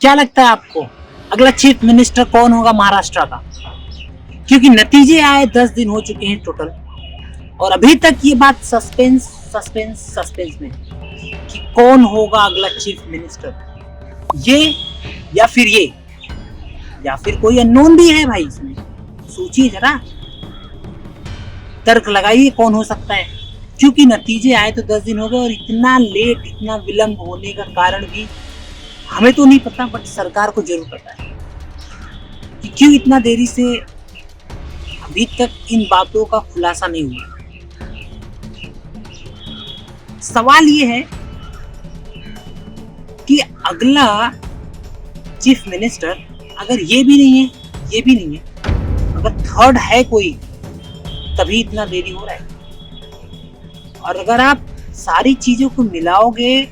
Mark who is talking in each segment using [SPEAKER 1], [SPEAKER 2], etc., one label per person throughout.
[SPEAKER 1] क्या लगता है आपको अगला चीफ मिनिस्टर कौन होगा महाराष्ट्र का? क्योंकि नतीजे आए 10 दिन हो चुके हैं टोटल, और अभी तक ये बात सस्पेंस सस्पेंस सस्पेंस में है कि कौन होगा अगला चीफ मिनिस्टर, ये या फिर ये, या फिर कोई अननोन भी है भाई। इसमें सोचिए जरा, तर्क लगाइए कौन हो सकता है। क्योंकि नतीजे आए तो 10 दिन हो गए, और इतना लेट, इतना विलंब होने का कारण भी हमें तो नहीं पता, बट सरकार को जरूर पता है कि क्यों इतना देरी से अभी तक इन बातों का खुलासा नहीं हुआ। सवाल ये है कि अगला चीफ मिनिस्टर अगर ये भी नहीं है, ये भी नहीं है, अगर थर्ड है कोई, तभी इतना देरी हो रहा है। और अगर आप सारी चीजों को मिलाओगे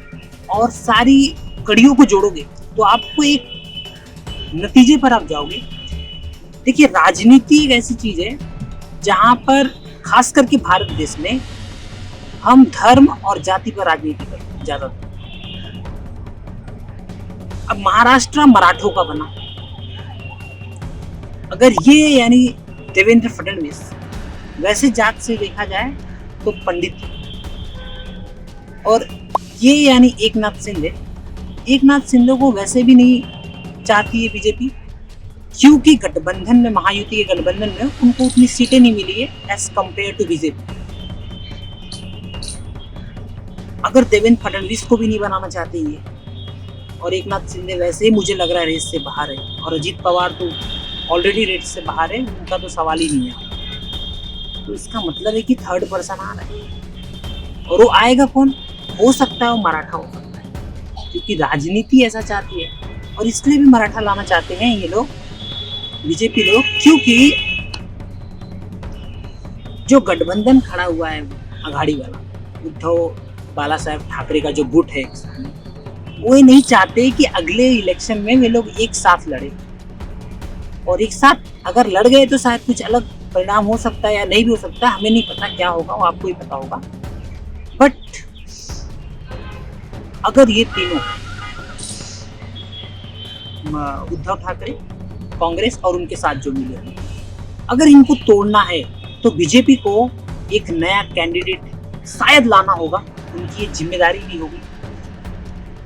[SPEAKER 1] और सारी कड़ियों को जोड़ोगे तो आपको एक नतीजे पर आप जाओगे। देखिए, राजनीति एक ऐसी चीज है जहां पर खास करके भारत देश में हम धर्म और जाति पर राजनीति करते हैं ज्यादातर। अब महाराष्ट्र मराठों का बना, अगर ये यानी देवेंद्र फडणवीस वैसे जात से देखा जाए तो पंडित, और ये यानी एकनाथ शिंदे को वैसे भी नहीं चाहती है बीजेपी, क्योंकि गठबंधन में, महायुति के गठबंधन में उनको उतनी सीटें नहीं मिली है एज कंपेयर टू बीजेपी। अगर देवेंद्र फडणवीस को भी नहीं बनाना चाहते ये, और एकनाथ शिंदे वैसे ही मुझे लग रहा है रेस से बाहर है, और अजीत पवार तो ऑलरेडी रेस से बाहर है, उनका तो सवाल ही नहीं है। तो इसका मतलब है कि थर्ड पर्सन आ रहा है, और वो आएगा कौन? हो सकता है वो मराठा हो सकता है, क्योंकि राजनीति ऐसा चाहती है, और इसलिए भी मराठा लाना चाहते हैं ये लोग, बीजेपी लोग, क्योंकि जो गठबंधन खड़ा हुआ है अघाड़ी वाला, उद्धव बाला साहेब ठाकरे का जो गुट है, वो नहीं चाहते कि अगले इलेक्शन में वे लोग एक साथ लड़े, और एक साथ अगर लड़ गए तो शायद कुछ अलग परिणाम हो सकता है या नहीं भी हो सकता, हमें नहीं पता क्या होगा, वो आपको ही पता होगा। बट अगर ये तीनों, उद्धव ठाकरे, कांग्रेस और उनके साथ जो मिले, अगर इनको तोड़ना है तो बीजेपी को एक नया कैंडिडेट शायद लाना होगा, उनकी ये जिम्मेदारी भी होगी,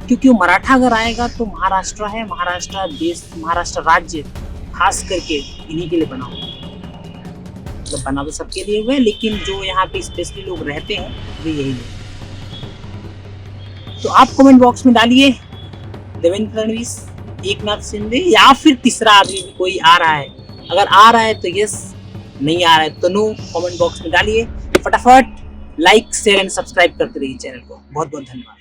[SPEAKER 1] क्योंकि वो मराठा अगर आएगा तो महाराष्ट्र है, महाराष्ट्र देश, महाराष्ट्र राज्य खास करके इन्हीं के लिए बना हुआ, मतलब बना तो सबके लिए हुआ है, लेकिन जो यहाँ पे स्पेशली लोग रहते हैं वे यही लोग। तो आप कमेंट बॉक्स में डालिए देवेंद्र फडणवीस, एकनाथ शिंदे, या फिर तीसरा आदमी भी कोई आ रहा है। अगर आ रहा है तो यस, नहीं आ रहा है तो नो। कमेंट बॉक्स में डालिए, फटाफट लाइक, शेयर एंड सब्सक्राइब करते रहिए चैनल को। बहुत बहुत धन्यवाद।